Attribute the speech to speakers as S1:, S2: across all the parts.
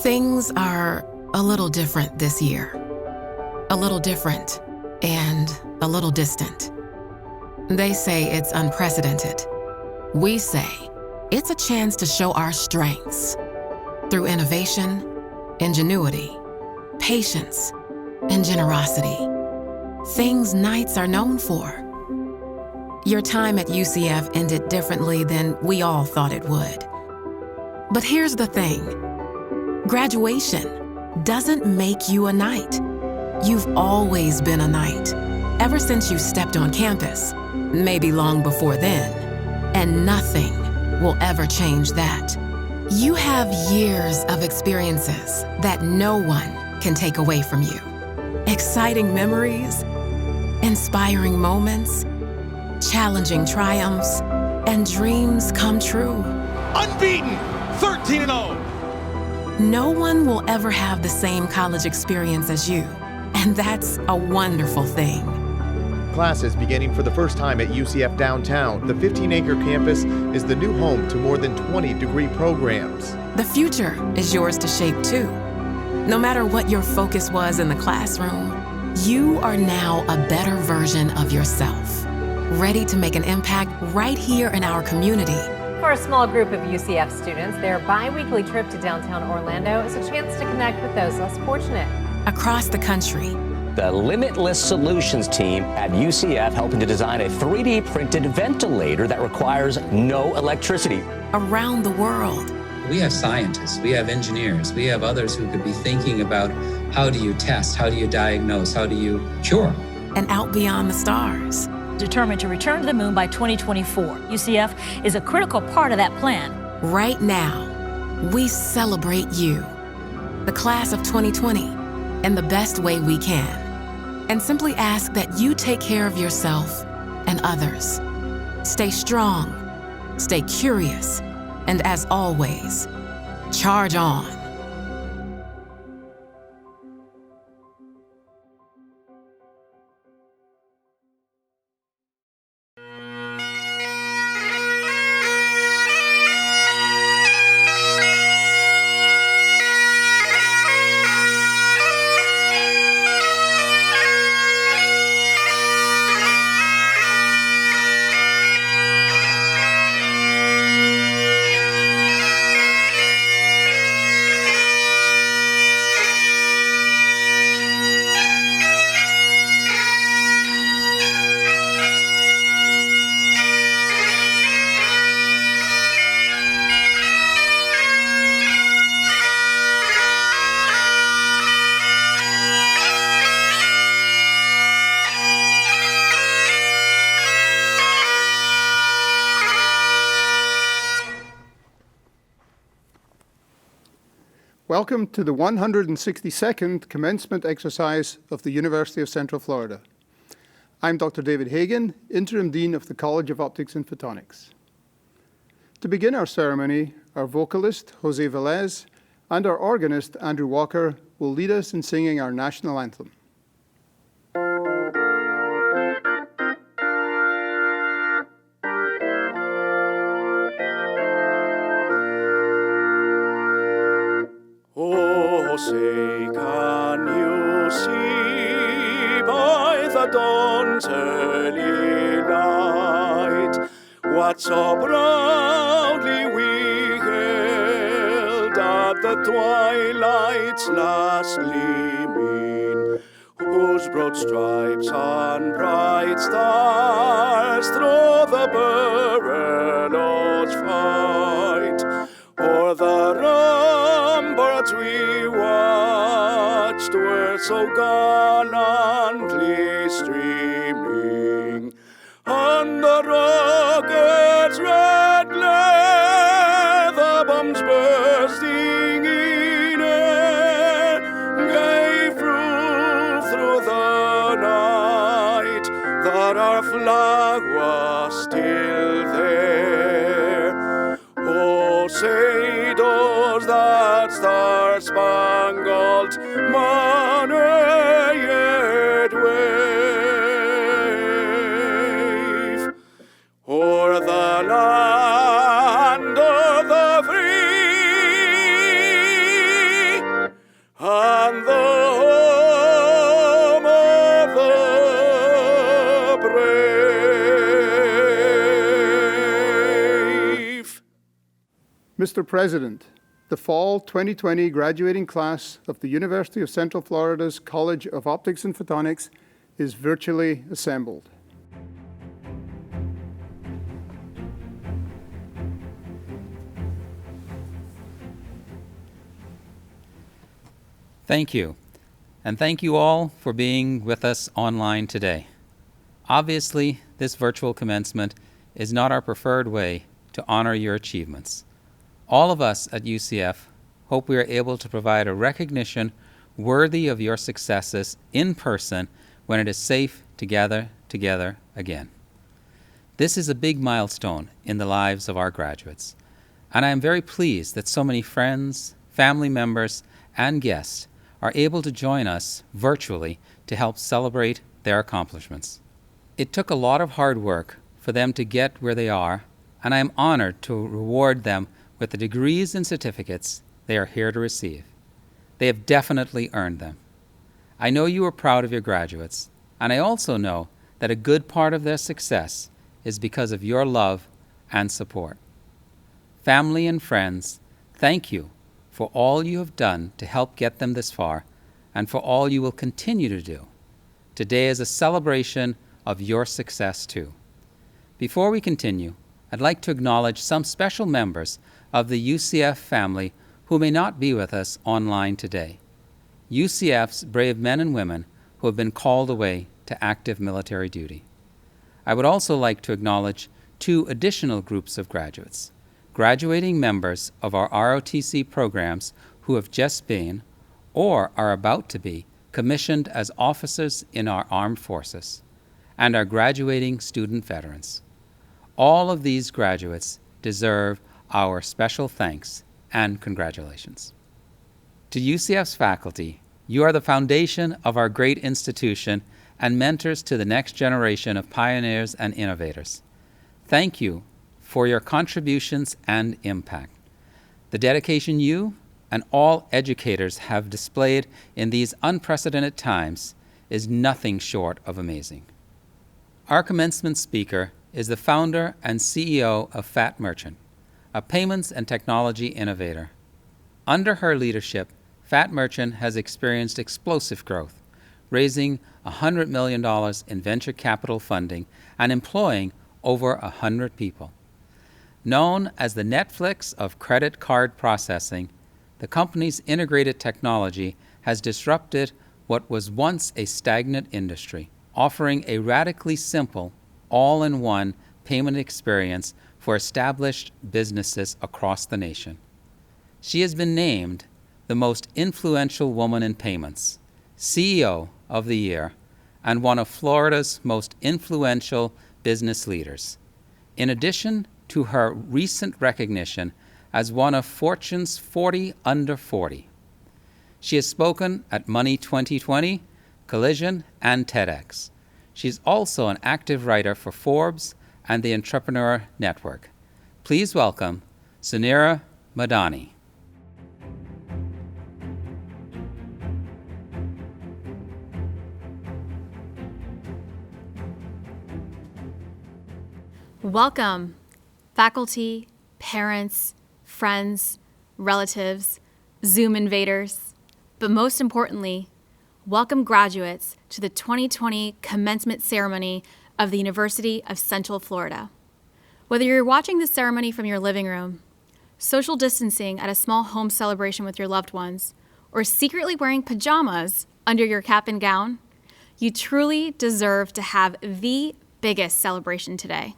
S1: Things are a little different this year. A little different and a little distant. They say it's unprecedented. We say it's a chance to show our strengths through innovation, ingenuity, patience, and generosity. Things Knights are known for. Your time at UCF ended differently than we all thought it would. But here's the thing. Graduation doesn't make you a Knight. You've always been a Knight, ever since you stepped on campus, maybe long before then, and nothing will ever change that. You have years of experiences that no one can take away from you. Exciting memories, inspiring moments, challenging triumphs, and dreams come true.
S2: Unbeaten, 13-0.
S1: No one will ever have the same college experience as you, and that's a wonderful thing.
S3: Classes beginning for the first time at UCF downtown. The 15-acre campus is the new home to more than 20 degree programs.
S1: The future is yours to shape too. No matter what your focus was in the classroom, you are now a better version of yourself, ready to make an impact right here in our community.
S4: For a small group of UCF students, their bi-weekly trip to downtown Orlando is a chance to connect with those less fortunate.
S1: Across the country,
S5: the Limitless Solutions team at UCF helping to design a 3D printed ventilator that requires no electricity.
S1: Around the world.
S6: We have scientists, we have engineers, we have others who could be thinking about how do you test, how do you diagnose, how do you cure?
S1: And out beyond the stars.
S7: Determined to return to the moon by 2024. UCF is a critical part of that plan.
S1: Right now, we celebrate you, the class of 2020, in the best way we can. And simply ask that you take care of yourself and others. Stay strong, stay curious, and as always, charge on.
S8: Welcome to the 162nd commencement exercise of the University of Central Florida. I'm Dr. David Hagan, Interim Dean of the College of Optics and Photonics. To begin our ceremony, our vocalist, Jose Velez, and our organist, Andrew Walker, will lead us in singing our national anthem.
S9: Say, can you see by the dawn's early light what so proudly we hailed at the twilight's last gleaming, whose broad stripes and bright stars through the perilous fight o'er the ramparts we watched were so gallantly streaming, and the rockets' red glare, the bombs bursting in air, gave proof through the night that our flag was still there. Oh, say does that star-spangled banner yet wave o'er the land of the free
S8: Mr. President, the fall 2020 graduating class of the University of Central Florida's College of Optics and Photonics is virtually assembled.
S10: Thank you, and thank you all for being with us online today. Obviously, this virtual commencement is not our preferred way to honor your achievements. All of us at UCF hope we are able to provide a recognition worthy of your successes in person when it is safe to gather together again. This is a big milestone in the lives of our graduates, and I am very pleased that so many friends, family members, and guests are able to join us virtually to help celebrate their accomplishments. It took a lot of hard work for them to get where they are, and I am honored to reward them with the degrees and certificates they are here to receive. They have definitely earned them. I know you are proud of your graduates, and I also know that a good part of their success is because of your love and support. Family and friends, thank you for all you have done to help get them this far, and for all you will continue to do. Today is a celebration of your success too. Before we continue, I'd like to acknowledge some special members of the UCF family who may not be with us online today. UCF's brave men and women who have been called away to active military duty. I would also like to acknowledge two additional groups of graduates. Graduating members of our ROTC programs who have just been, or are about to be, commissioned as officers in our armed forces, and our graduating student veterans. All of these graduates deserve our special thanks and congratulations. To UCF's faculty, you are the foundation of our great institution and mentors to the next generation of pioneers and innovators. Thank you for your contributions and impact. The dedication you and all educators have displayed in these unprecedented times is nothing short of amazing. Our commencement speaker is the founder and CEO of Fat Merchant, a payments and technology innovator. Under her leadership, Fat Merchant has experienced explosive growth, raising $100 million in venture capital funding and employing over 100 people. Known as the Netflix of credit card processing, the company's integrated technology has disrupted what was once a stagnant industry, offering a radically simple, all-in-one payment experience for established businesses across the nation. She has been named the most influential woman in payments, CEO of the Year, and one of Florida's most influential business leaders. In addition to her recent recognition as one of Fortune's 40 Under 40. She has spoken at Money 2020, Collision, and TEDx. She is also an active writer for Forbes and the Entrepreneur Network. Please welcome Sunira Madani.
S11: Welcome, faculty, parents, friends, relatives, Zoom invaders, but most importantly, welcome graduates to the 2020 commencement ceremony of the University of Central Florida. Whether you're watching this ceremony from your living room, social distancing at a small home celebration with your loved ones, or secretly wearing pajamas under your cap and gown, you truly deserve to have the biggest celebration today.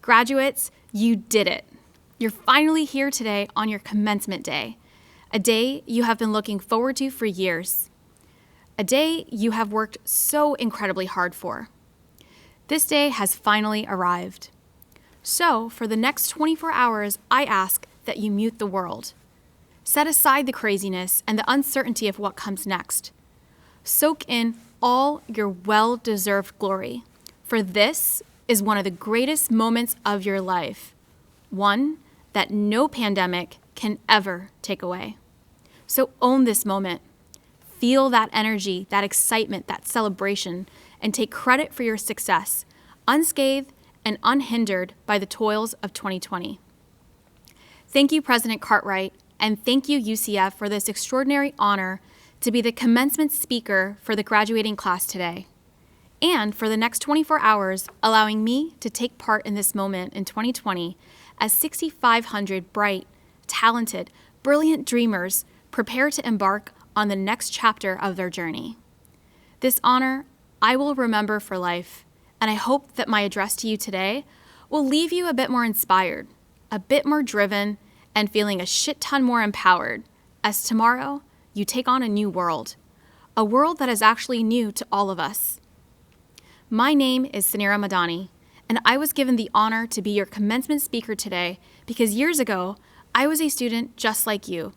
S11: Graduates, you did it. You're finally here today on your commencement day, a day you have been looking forward to for years, a day you have worked so incredibly hard for. This day has finally arrived. So, for the next 24 hours, I ask that you mute the world. Set aside the craziness and the uncertainty of what comes next. Soak in all your well-deserved glory, for this is one of the greatest moments of your life, one that no pandemic can ever take away. So own this moment. Feel that energy, that excitement, that celebration, and take credit for your success, unscathed and unhindered by the toils of 2020. Thank you, President Cartwright, and thank you, UCF, for this extraordinary honor to be the commencement speaker for the graduating class today, and for the next 24 hours, allowing me to take part in this moment in 2020 as 6,500 bright, talented, brilliant dreamers prepare to embark on the next chapter of their journey. This honor I will remember for life, and I hope that my address to you today will leave you a bit more inspired, a bit more driven, and feeling a shit ton more empowered as tomorrow you take on a new world, a world that is actually new to all of us. My name is Sanira Madani, and I was given the honor to be your commencement speaker today because years ago, I was a student just like you,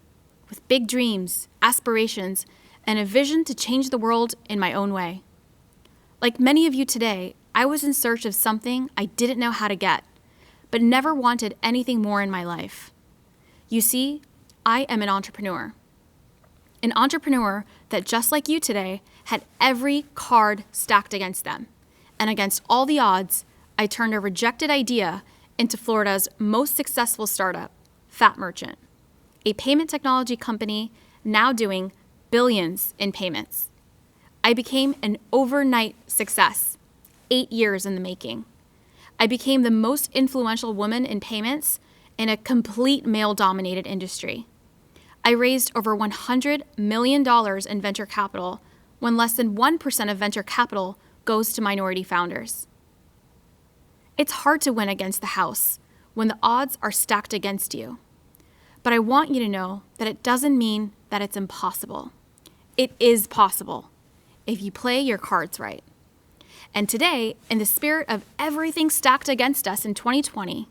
S11: with big dreams, aspirations, and a vision to change the world in my own way. Like many of you today, I was in search of something I didn't know how to get, but never wanted anything more in my life. You see, I am an entrepreneur. An entrepreneur that, just like you today, had every card stacked against them. And against all the odds, I turned a rejected idea into Florida's most successful startup, Fat Merchant, a payment technology company now doing billions in payments. I became an overnight success, 8 years in the making. I became the most influential woman in payments in a complete male-dominated industry. I raised over $100 million in venture capital when less than 1% of venture capital goes to minority founders. It's hard to win against the house when the odds are stacked against you. But I want you to know that it doesn't mean that it's impossible. It is possible if you play your cards right. And today, in the spirit of everything stacked against us in 2020,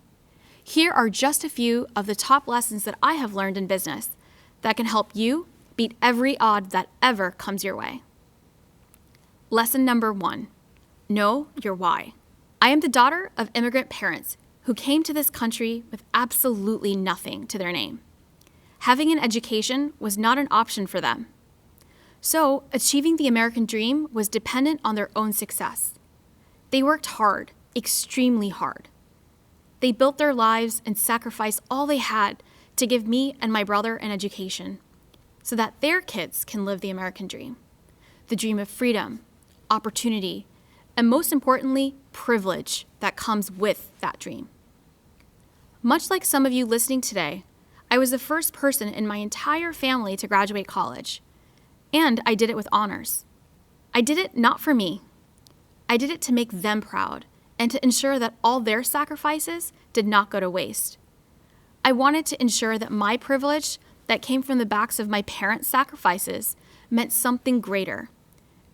S11: here are just a few of the top lessons that I have learned in business that can help you beat every odd that ever comes your way. Lesson number 1, know your why. I am the daughter of immigrant parents who came to this country with absolutely nothing to their name. Having an education was not an option for them. So, achieving the American dream was dependent on their own success. They worked hard, extremely hard. They built their lives and sacrificed all they had to give me and my brother an education so that their kids can live the American dream, the dream of freedom, opportunity, and most importantly, privilege that comes with that dream. Much like some of you listening today, I was the first person in my entire family to graduate college. And I did it with honors. I did it not for me. I did it to make them proud and to ensure that all their sacrifices did not go to waste. I wanted to ensure that my privilege that came from the backs of my parents' sacrifices meant something greater,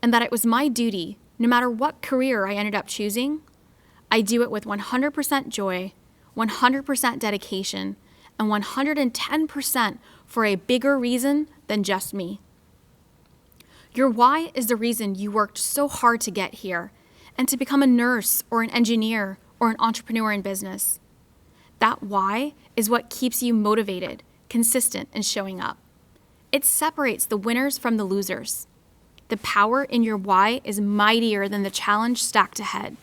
S11: and that it was my duty, no matter what career I ended up choosing, I do it with 100% joy, 100% dedication, and 110% for a bigger reason than just me. Your why is the reason you worked so hard to get here and to become a nurse or an engineer or an entrepreneur in business. That why is what keeps you motivated, consistent, and showing up. It separates the winners from the losers. The power in your why is mightier than the challenge stacked ahead.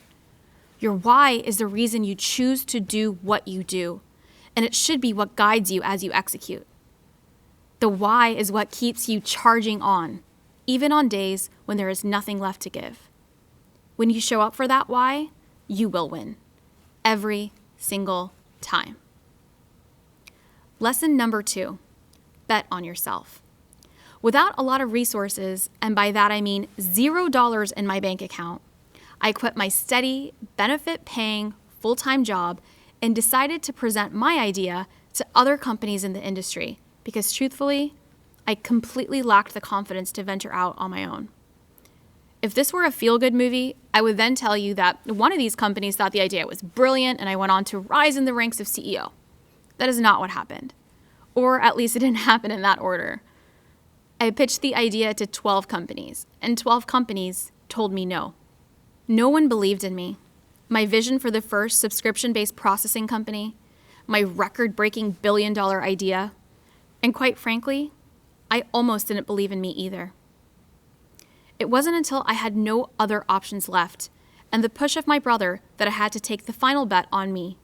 S11: Your why is the reason you choose to do what you do, and it should be what guides you as you execute. The why is what keeps you charging on, even on days when there is nothing left to give. When you show up for that why, you will win. Every single time. Lesson number 2, bet on yourself. Without a lot of resources, and by that I mean $0 in my bank account, I quit my steady, benefit-paying, full-time job and decided to present my idea to other companies in the industry because truthfully, I completely lacked the confidence to venture out on my own. If this were a feel-good movie, I would then tell you that one of these companies thought the idea was brilliant and I went on to rise in the ranks of CEO. That is not what happened. Or at least it didn't happen in that order. I pitched the idea to 12 companies, and 12 companies told me no. No one believed in me. My vision for the first subscription-based processing company, my record-breaking billion-dollar idea, and quite frankly, I almost didn't believe in me either. It wasn't until I had no other options left and the push of my brother that I had to take the final bet on me.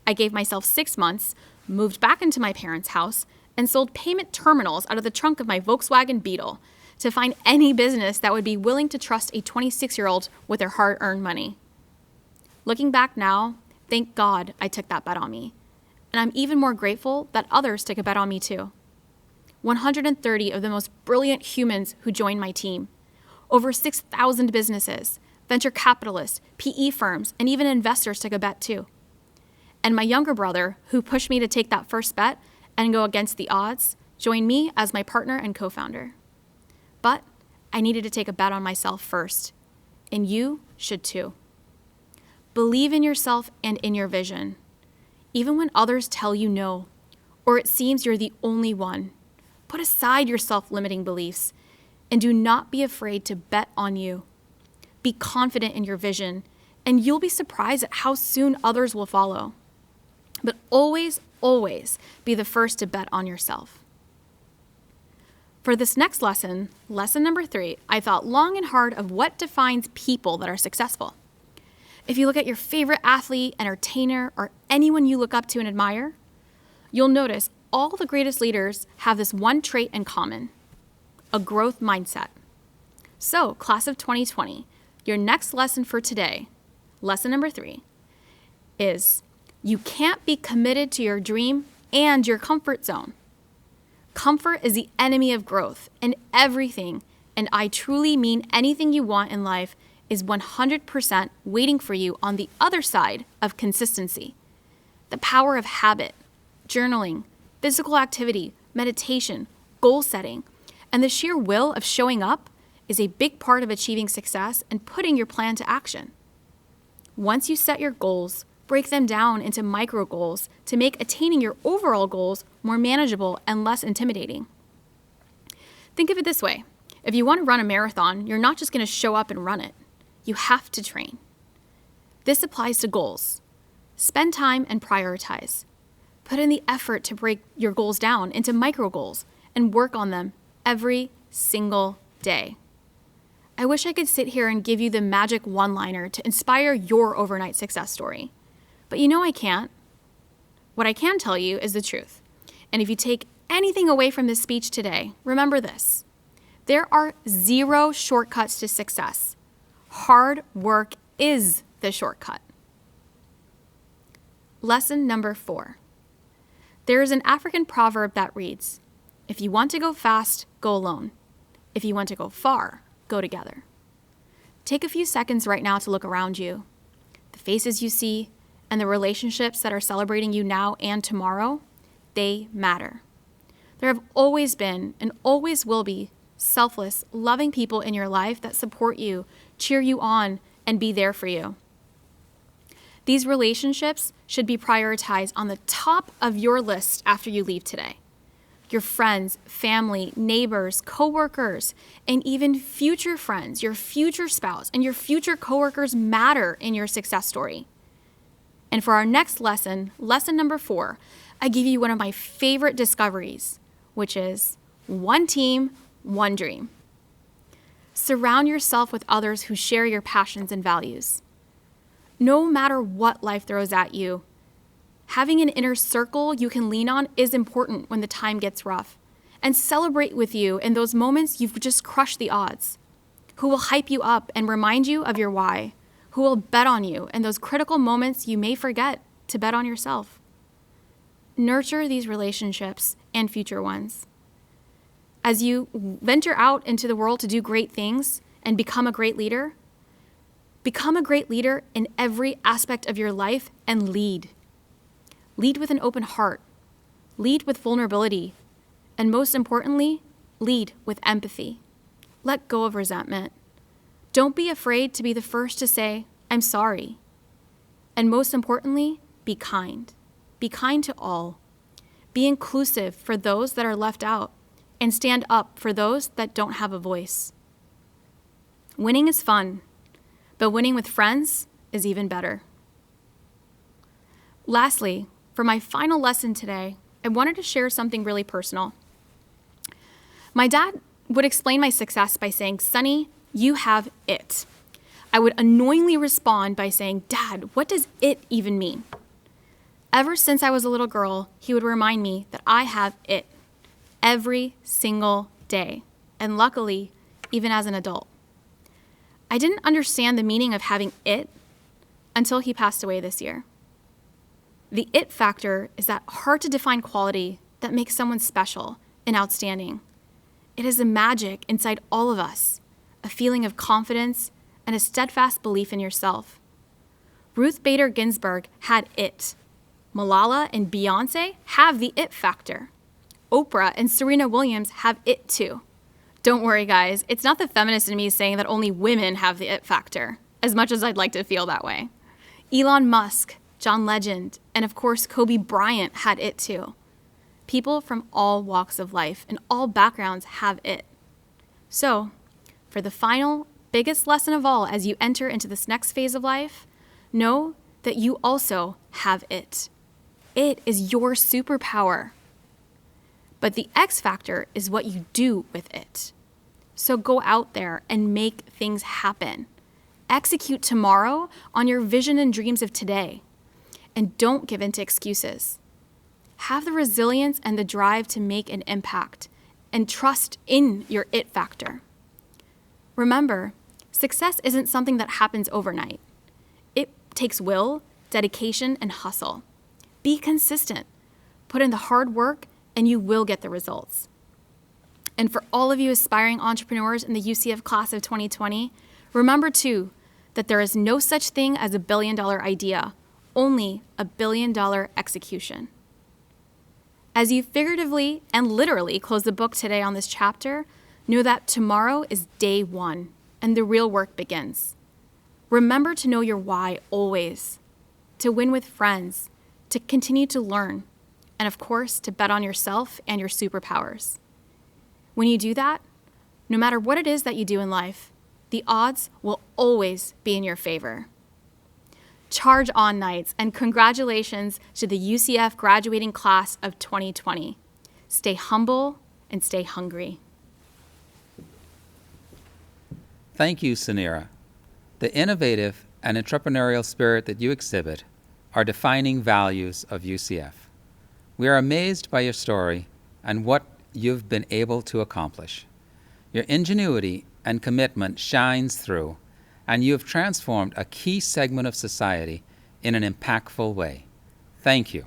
S11: I gave myself 6 months, moved back into my parents' house, and sold payment terminals out of the trunk of my Volkswagen Beetle to find any business that would be willing to trust a 26-year-old with their hard-earned money. Looking back now, thank God I took that bet on me. And I'm even more grateful that others took a bet on me too. 130 of the most brilliant humans who joined my team. Over 6,000 businesses, venture capitalists, PE firms, and even investors took a bet too. And my younger brother, who pushed me to take that first bet and go against the odds, joined me as my partner and co-founder. But I needed to take a bet on myself first, and you should too. Believe in yourself and in your vision, even when others tell you no, or it seems you're the only one. Put aside your self-limiting beliefs, and do not be afraid to bet on you. Be confident in your vision, and you'll be surprised at how soon others will follow. But always, always be the first to bet on yourself. For this next lesson, lesson number 3, I thought long and hard of what defines people that are successful. If you look at your favorite athlete, entertainer, or anyone you look up to and admire, you'll notice all the greatest leaders have this one trait in common: a growth mindset. So, class of 2020, your next lesson for today, lesson number 3, is you can't be committed to your dream and your comfort zone. Comfort is the enemy of growth, and everything, and I truly mean anything you want in life, is 100% waiting for you on the other side of consistency. The power of habit, journaling, physical activity, meditation, goal setting, and the sheer will of showing up is a big part of achieving success and putting your plan to action. Once you set your goals, break them down into micro goals to make attaining your overall goals more manageable and less intimidating. Think of it this way. If you want to run a marathon, you're not just going to show up and run it. You have to train. This applies to goals. Spend time and prioritize. Put in the effort to break your goals down into micro goals and work on them every single day. I wish I could sit here and give you the magic one-liner to inspire your overnight success story. But you know I can't. What I can tell you is the truth. And if you take anything away from this speech today, remember this. There are 0 shortcuts to success. Hard work is the shortcut. Lesson number 4. There is an African proverb that reads, "If you want to go fast, go alone. If you want to go far, go together." Take a few seconds right now to look around you. The faces you see and the relationships that are celebrating you now and tomorrow, they matter. There have always been and always will be selfless, loving people in your life that support you, cheer you on, and be there for you. These relationships should be prioritized on the top of your list after you leave today. Your friends, family, neighbors, coworkers, and even future friends, your future spouse, and your future coworkers matter in your success story. And for our next lesson, lesson number 4, I give you one of my favorite discoveries, which is one team, one dream. Surround yourself with others who share your passions and values. No matter what life throws at you, having an inner circle you can lean on is important when the time gets rough, and celebrate with you in those moments you've just crushed the odds, who will hype you up and remind you of your why, who will bet on you in those critical moments you may forget to bet on yourself. Nurture these relationships and future ones. As you venture out into the world to do great things and become a great leader in every aspect of your life and lead. Lead with an open heart. Lead with vulnerability. And most importantly, lead with empathy. Let go of resentment. Don't be afraid to be the first to say, "I'm sorry." And most importantly, be kind. Be kind to all. Be inclusive for those that are left out, and stand up for those that don't have a voice. Winning is fun, but winning with friends is even better. Lastly, for my final lesson today, I wanted to share something really personal. My dad would explain my success by saying, "Sonny, you have it." I would annoyingly respond by saying, "Dad, what does it even mean?" Ever since I was a little girl, he would remind me that I have it every single day, and luckily, even as an adult. I didn't understand the meaning of having it until he passed away this year. The it factor is that hard-to-define quality that makes someone special and outstanding. It is the magic inside all of us, a feeling of confidence and a steadfast belief in yourself. Ruth Bader Ginsburg had it. Malala and Beyonce have the it factor. Oprah and Serena Williams have it too. Don't worry, guys, it's not the feminist in me saying that only women have the it factor, as much as I'd like to feel that way. Elon Musk, John Legend, and of course Kobe Bryant had it too. People from all walks of life and all backgrounds have it. So, for the final, biggest lesson of all as you enter into this next phase of life, know that you also have it. It is your superpower. But the X factor is what you do with it. So go out there and make things happen. Execute tomorrow on your vision and dreams of today. And don't give in to excuses. Have the resilience and the drive to make an impact and trust in your it factor. Remember, success isn't something that happens overnight. It takes will, dedication, and hustle. Be consistent. Put in the hard work and you will get the results. And for all of you aspiring entrepreneurs in the UCF class of 2020, remember too that there is no such thing as a billion-dollar idea, only a billion-dollar execution. As you figuratively and literally close the book today on this chapter, know that tomorrow is day one and the real work begins. Remember to know your why always, to win with friends, to continue to learn, and of course, to bet on yourself and your superpowers. When you do that, no matter what it is that you do in life, the odds will always be in your favor. Charge on, Knights, and congratulations to the UCF graduating class of 2020. Stay humble and stay hungry.
S10: Thank you, Sunira. The innovative and entrepreneurial spirit that you exhibit are defining values of UCF. We are amazed by your story and what you've been able to accomplish. Your ingenuity and commitment shines through, and you have transformed a key segment of society in an impactful way. Thank you.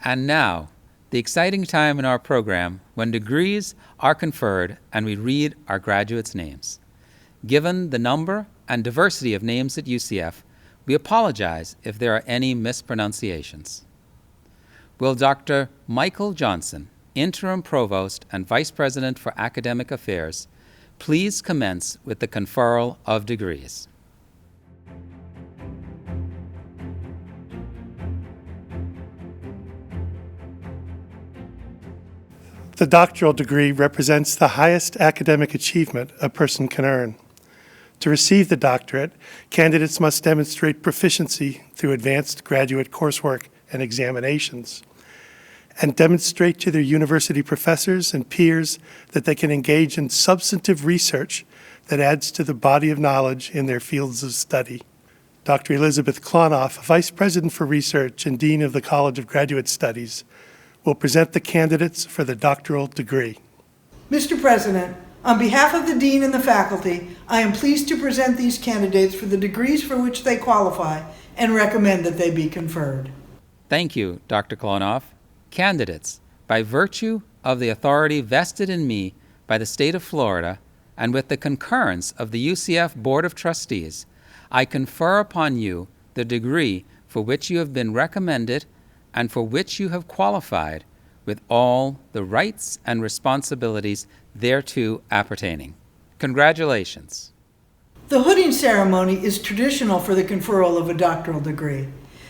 S10: And now, the exciting time in our program when degrees are conferred and we read our graduates' names. Given the number and diversity of names at UCF, we apologize if there are any mispronunciations. Will Dr. Michael Johnson, Interim Provost and Vice President for Academic Affairs, please commence with the conferral of degrees.
S12: The doctoral degree represents the highest academic achievement a person can earn. To receive the doctorate, candidates must demonstrate proficiency through advanced graduate coursework and examinations, and demonstrate to their university professors and peers that they can engage in substantive research that adds to the body of knowledge in their fields of study. Dr. Elizabeth Klonoff, Vice President for Research and Dean of the College of Graduate Studies, will present the candidates for the doctoral degree.
S13: Mr. President, on behalf of the Dean and the faculty, I am pleased to present these candidates for the degrees for which they qualify and recommend that they be conferred.
S10: Thank you, Dr. Klonoff. Candidates, by virtue of the authority vested in me by the state of Florida and with the concurrence of the UCF Board of Trustees, I confer upon you the degree for which you have been recommended and for which you have qualified with all the rights and responsibilities thereto appertaining. Congratulations.
S13: The hooding ceremony is traditional for the conferral of a doctoral degree.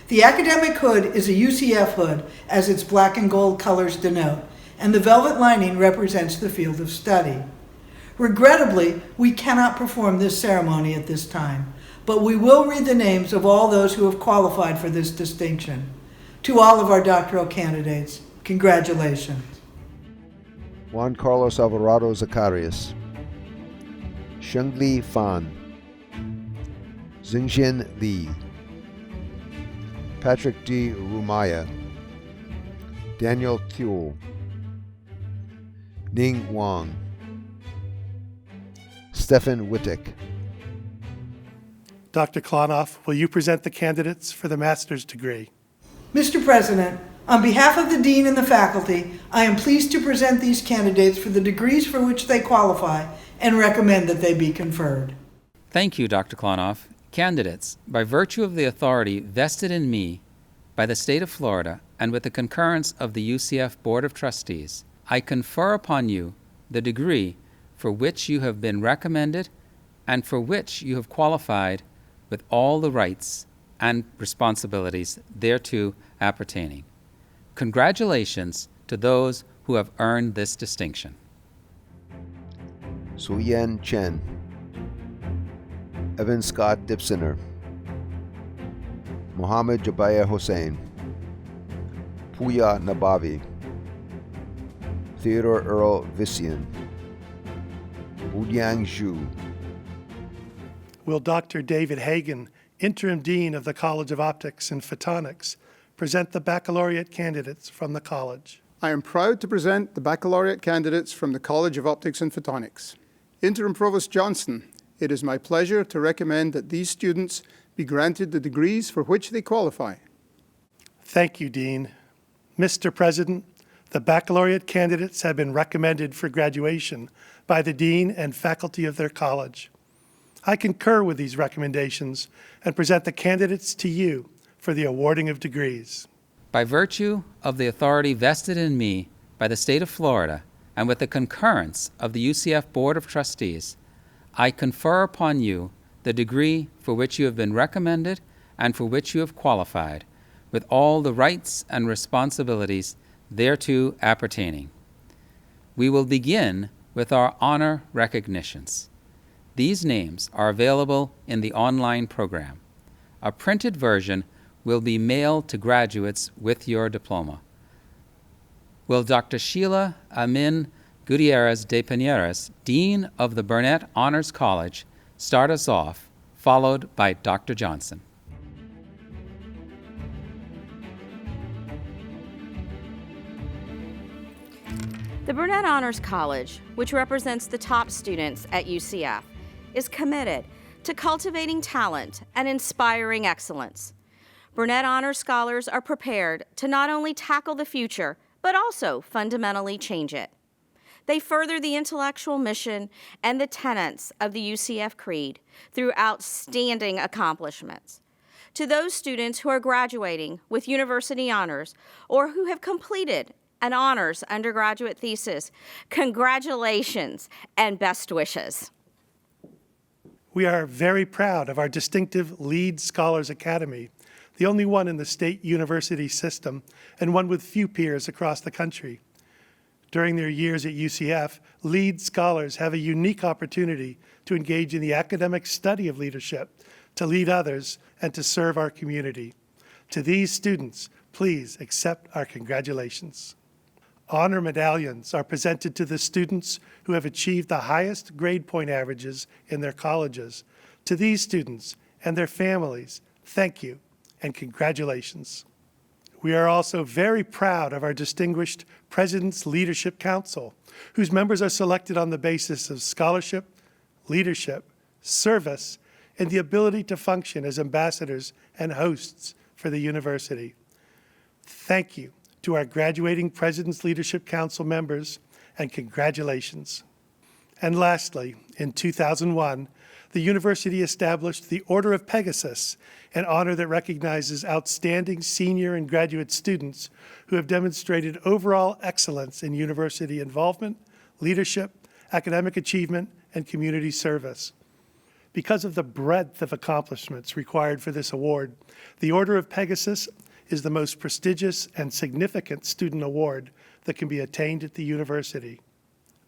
S13: The academic hood is a UCF hood, as its black and gold colors denote, and the velvet lining represents the field of study. Regrettably, we cannot perform this ceremony at this time, but we will read the names of all those who have qualified for this distinction. To all of our doctoral candidates, congratulations.
S14: Juan Carlos Alvarado Zacarias, SHENGLI Fan, Xingjian Li, Patrick D. ROUMAYAH, Daniel THUL, Ning Wang, STEFFEN WITTEK.
S12: Dr. Klonoff, will you present the candidates for the master's degree?
S13: Mr. President, on behalf of the Dean and the faculty, I am pleased to present these candidates for the degrees for which they qualify and recommend that they be conferred.
S10: Thank you, Dr. Klonoff. Candidates, by virtue of the authority vested in me by the state of Florida and with the concurrence of the UCF Board of Trustees, I confer upon you the degree for which you have been recommended and for which you have qualified with all the rights and responsibilities thereto appertaining. Congratulations to those who have earned this distinction.
S14: SUYUAN CHEN, Evan Scott DIPSINER, Mohammed Jabaya Hossein, POOYA NABAVI, Theodore Earl VICIAN, BOYANG ZHOU.
S12: Will Dr. David Hagan, Interim Dean of the College of Optics and Photonics, present the baccalaureate candidates from the college?
S8: I am proud to present the baccalaureate candidates from the College of Optics and Photonics. Interim Provost Johnson, it is my pleasure to recommend that these students be granted the degrees for which they qualify.
S12: Thank you, Dean. Mr. President, the baccalaureate candidates have been recommended for graduation by the Dean and faculty of their college. I concur with these recommendations and present the candidates to you for the awarding of degrees.
S10: By virtue of the authority vested in me by the state of Florida and with the concurrence of the UCF Board of Trustees, I confer upon you the degree for which you have been recommended and for which you have qualified, with all the rights and responsibilities thereto appertaining. We will begin with our honor recognitions. These names are available in the online program. A printed version will be mailed to graduates with your diploma. Will Dr. Sheila Amin Gutierrez de Pineras, Dean of the Burnett Honors College, start us off, followed by Dr. Johnson.
S15: The Burnett Honors College, which represents the top students at UCF, is committed to cultivating talent and inspiring excellence. Burnett Honors Scholars are prepared to not only tackle the future, but also fundamentally change it. They further the intellectual mission and the tenets of the UCF Creed through outstanding accomplishments. To those students who are graduating with university honors or who have completed an honors undergraduate thesis, congratulations and best wishes.
S12: We are very proud of our distinctive LEAD Scholars Academy, the only one in the state university system and one with few peers across the country. During their years at UCF, LEAD scholars have a unique opportunity to engage in the academic study of leadership, to lead others, and to serve our community. To these students, please accept our congratulations. Honor medallions are presented to the students who have achieved the highest grade point averages in their colleges. To these students and their families, thank you and congratulations. We are also very proud of our distinguished President's Leadership Council, whose members are selected on the basis of scholarship, leadership, service, and the ability to function as ambassadors and hosts for the university. Thank you to our graduating President's Leadership Council members, and congratulations. And lastly, in 2001, the university established the Order of Pegasus, an honor that recognizes outstanding senior and graduate students who have demonstrated overall excellence in university involvement, leadership, academic achievement, and community service. Because of the breadth of accomplishments required for this award, the Order of Pegasus is the most prestigious and significant student award that can be attained at the university.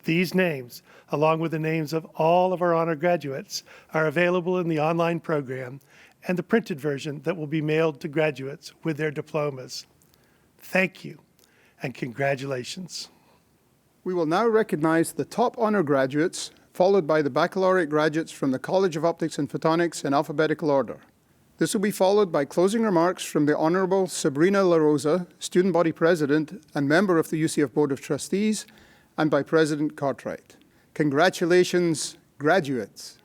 S12: These names, along with the names of all of our honor graduates, are available in the online program and the printed version that will be mailed to graduates with their diplomas. Thank you and congratulations.
S8: We will now recognize the top honor graduates, followed by the baccalaureate graduates from the College of Optics and Photonics in alphabetical order. This will be followed by closing remarks from the Honourable Sabrina La Rosa, Student Body President and member of the UCF Board of Trustees, and by President Cartwright. Congratulations, graduates.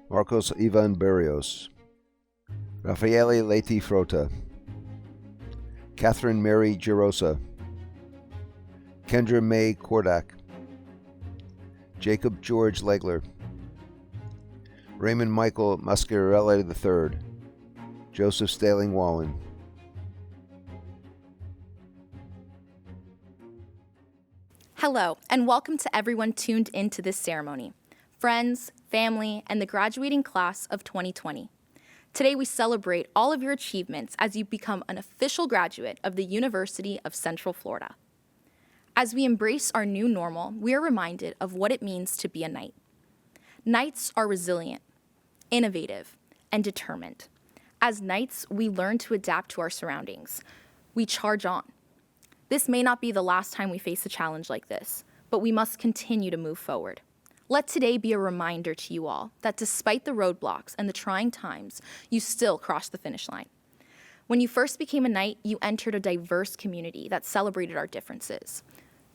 S14: Marcos Ivan Berrios, Rafaele LEITE FROTA, Catherine Mary GEROSA, Kendra May KORDACK, Jacob George LEGLER, Raymond Michael Mascarella III, Joseph STEHLING WAHLEN.
S16: Hello, and welcome to everyone tuned into this ceremony. Friends, family, and the graduating class of 2020. Today we celebrate all of your achievements as you become an official graduate of the University of Central Florida. As we embrace our new normal, we are reminded of what it means to be a Knight. Knights are resilient, innovative, and determined. As Knights, we learn to adapt to our surroundings. We charge on. This may not be the last time we face a challenge like this, but we must continue to move forward. Let today be a reminder to you all that despite the roadblocks and the trying times, you still crossed the finish line. When you first became a Knight, you entered a diverse community that celebrated our differences.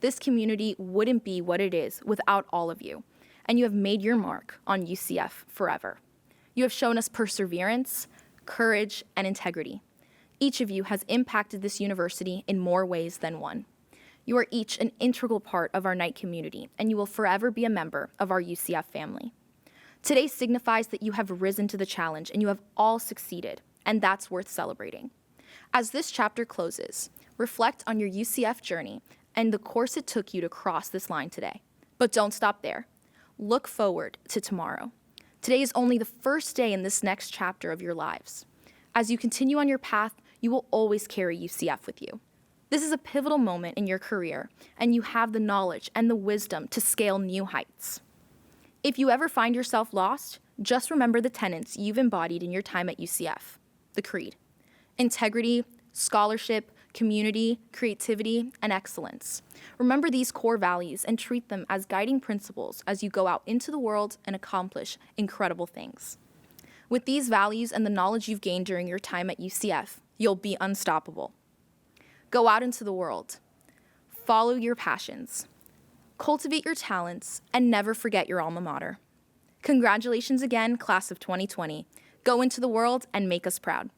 S16: This community wouldn't be what it is without all of you, and you have made your mark on UCF forever. You have shown us perseverance, courage, and integrity. Each of you has impacted this university in more ways than one. You are each an integral part of our Knight community, and you will forever be a member of our UCF family. Today signifies that you have risen to the challenge and you have all succeeded, and that's worth celebrating. As this chapter closes, reflect on your UCF journey and the course it took you to cross this line today. But don't stop there. Look forward to tomorrow. Today is only the first day in this next chapter of your lives. As you continue on your path, you will always carry UCF with you. This is a pivotal moment in your career, and you have the knowledge and the wisdom to scale new heights. If you ever find yourself lost, just remember the tenets you've embodied in your time at UCF, the creed: integrity, scholarship, community, creativity, and excellence. Remember these core values and treat them as guiding principles as you go out into the world and accomplish incredible things. With these values and the knowledge you've gained during your time at UCF, you'll be unstoppable. Go out into the world, follow your passions, cultivate your talents, and never forget your alma mater. Congratulations again, class of 2020. Go into the world and make us proud.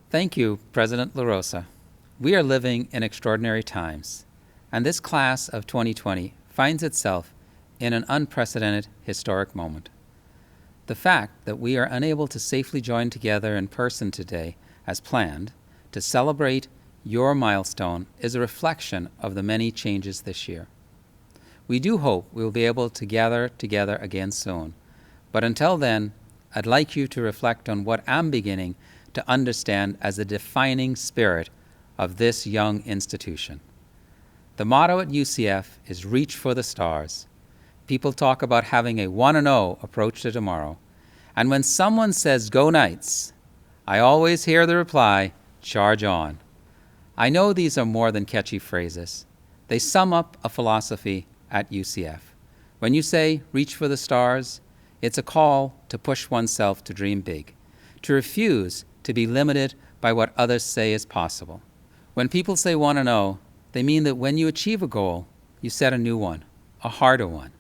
S10: Thank you, President La Rosa. We are living in extraordinary times, and this class of 2020 finds itself in an unprecedented historic moment. The fact that we are unable to safely join together in person today as planned to celebrate your milestone is a reflection of the many changes this year. We do hope we will be able to gather together again soon, but until then, I'd like you to reflect on what I'm beginning to understand as the defining spirit of this young institution. The motto at UCF is reach for the stars. People talk about having a 1-0 approach to tomorrow, and when someone says go Knights, I always hear the reply, charge on. I know these are more than catchy phrases. They sum up a philosophy at UCF. When you say reach for the stars, it's a call to push oneself to dream big, to refuse to be limited by what others say is possible. When people say 1-0, they mean that when you achieve a goal, you set a new one, a harder one.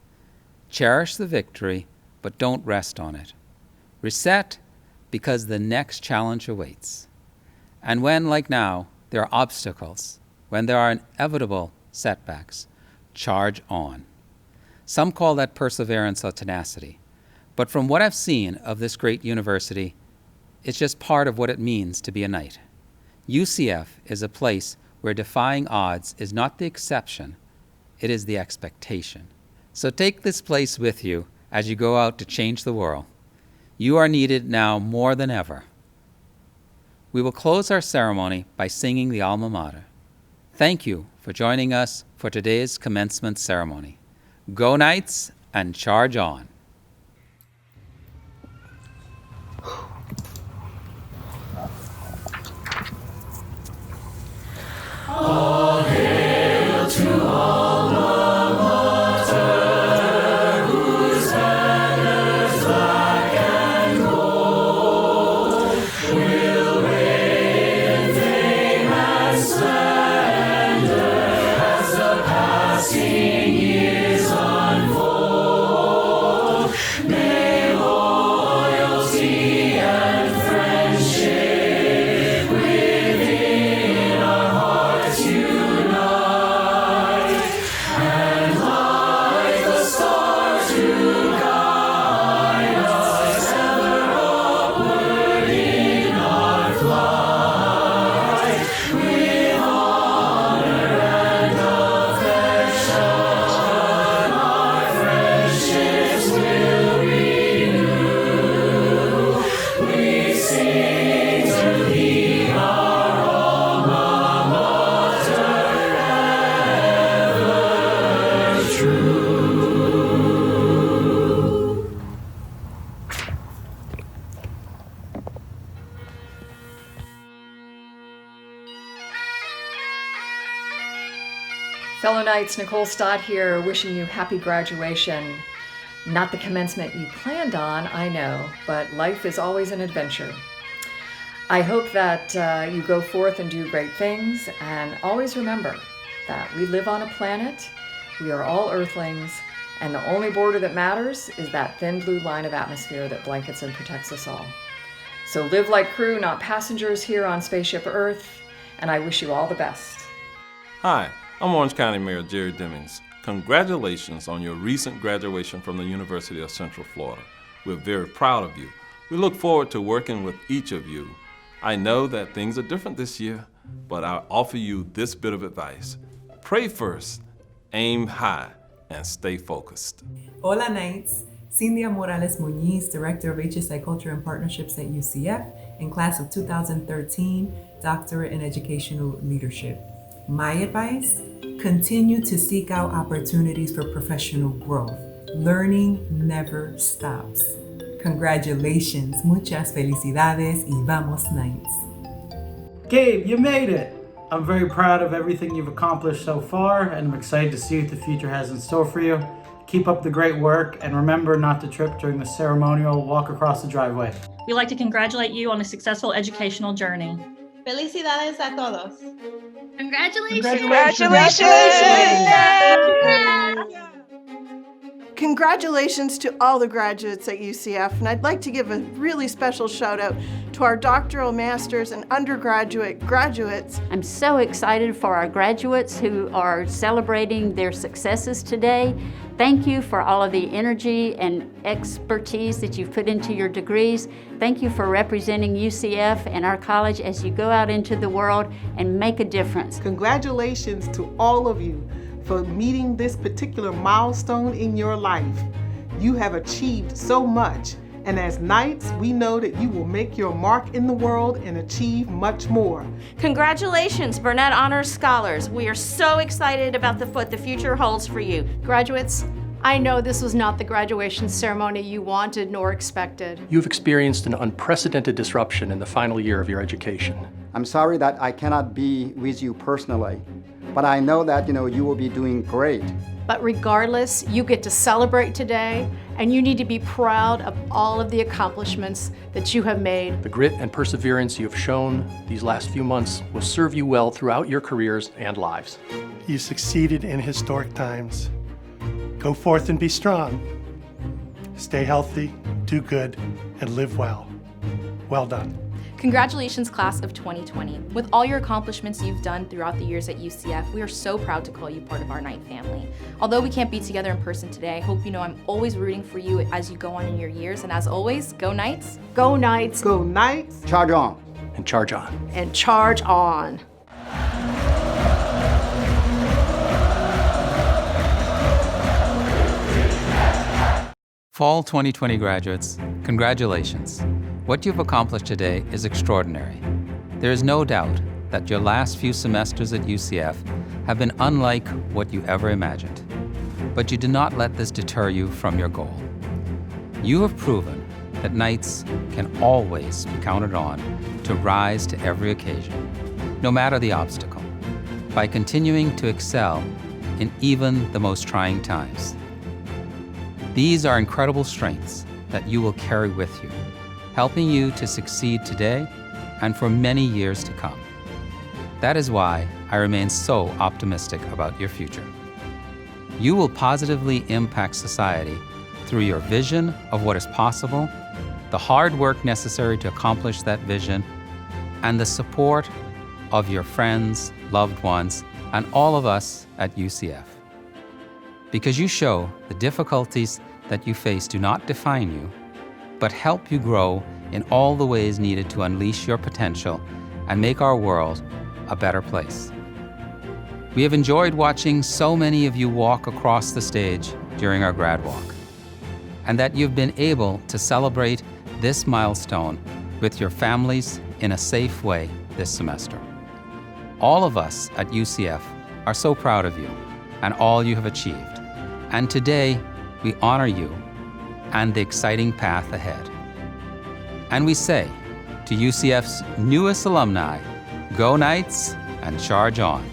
S10: Cherish the victory, but don't rest on it. Reset, because the next challenge awaits. And when, like now, there are obstacles, when there are inevitable setbacks, charge on. Some call that perseverance or tenacity, but from what I've seen of this great university, it's just part of what it means to be a Knight. UCF is a place where defying odds is not the exception, it is the expectation. So take this place with you as you go out to change the world. You are needed now more than ever. We will close our ceremony by singing the alma mater. Thank you for joining us for today's commencement ceremony. Go Knights and charge on.
S9: Oh.
S17: Fellow Knights, Nicole Stott here, wishing you happy graduation. Not the commencement you planned on, I know, but life is always an adventure. I hope that you go forth and do great things, and always remember that we live on a planet, we are all Earthlings, and the only border that matters is that thin blue line of atmosphere that blankets and protects us all. So live like crew, not passengers here on Spaceship Earth, and I wish you all the best.
S18: Hi, I'm Orange County Mayor Jerry Demings. Congratulations on your recent graduation from the University of Central Florida. We're very proud of you. We look forward to working with each of you. I know that things are different this year, but I offer you this bit of advice. Pray first, aim high, and stay focused.
S19: Hola Knights, Cindia Morales Muñiz, Director of HSI Culture and Partnerships at UCF, in class of 2013, Doctorate in Educational Leadership. My advice? Continue to seek out opportunities for professional growth. Learning never stops. Congratulations, muchas felicidades, y vamos Knights.
S20: Gabe, you made it! I'm very proud of everything you've accomplished so far, and I'm excited to see what the future has in store for you. Keep up the great work, and remember not to trip during the ceremonial walk across the driveway.
S7: We'd like to congratulate you on a successful educational journey.
S21: Felicidades a todos.
S22: Congratulations!
S21: Congratulations!
S22: Congratulations to all the graduates at UCF, and I'd like to give a really special shout out to our doctoral masters and undergraduate graduates.
S23: I'm so excited for our graduates who are celebrating their successes today. Thank you for all of the energy and expertise that you've put into your degrees. Thank you for representing UCF and our college as you go out into the world and make a difference.
S24: Congratulations to all of you for meeting this particular milestone in your life. You have achieved so much, and as Knights, we know that you will make your mark in the world and achieve much more.
S15: Congratulations, Burnett Honors Scholars. We are so excited about what the future holds for you.
S25: Graduates, I know this was not the graduation ceremony you wanted nor expected.
S26: You've experienced an unprecedented disruption in the final year of your education.
S27: I'm sorry that I cannot be with you personally, but I know that you will be doing great.
S25: But regardless, you get to celebrate today, and you need to be proud of all of the accomplishments that you have made.
S26: The grit and perseverance you have shown these last few months will serve you well throughout your careers and lives.
S12: You succeeded in historic times. Go forth and be strong. Stay healthy, do good, and live well. Well done.
S16: Congratulations, class of 2020. With all your accomplishments you've done throughout the years at UCF, we are so proud to call you part of our Knight family. Although we can't be together in person today, I hope you know I'm always rooting for you as you go on in your years. And as always, go Knights.
S25: Go Knights.
S24: Go Knights.
S27: Charge on.
S26: And charge on.
S25: And charge on.
S10: Fall 2020 graduates, congratulations. What you've accomplished today is extraordinary. There is no doubt that your last few semesters at UCF have been unlike what you ever imagined. But you do not let this deter you from your goal. You have proven that Knights can always be counted on to rise to every occasion, no matter the obstacle, by continuing to excel in even the most trying times. These are incredible strengths that you will carry with you, helping you to succeed today and for many years to come. That is why I remain so optimistic about your future. You will positively impact society through your vision of what is possible, the hard work necessary to accomplish that vision, and the support of your friends, loved ones, and all of us at UCF. Because you show the difficulties that you face do not define you, but help you grow in all the ways needed to unleash your potential and make our world a better place. We have enjoyed watching so many of you walk across the stage during our grad walk, and that you've been able to celebrate this milestone with your families in a safe way this semester. All of us at UCF are so proud of you and all you have achieved, and today we honor you and the exciting path ahead. And we say to UCF's newest alumni, go Knights and charge on.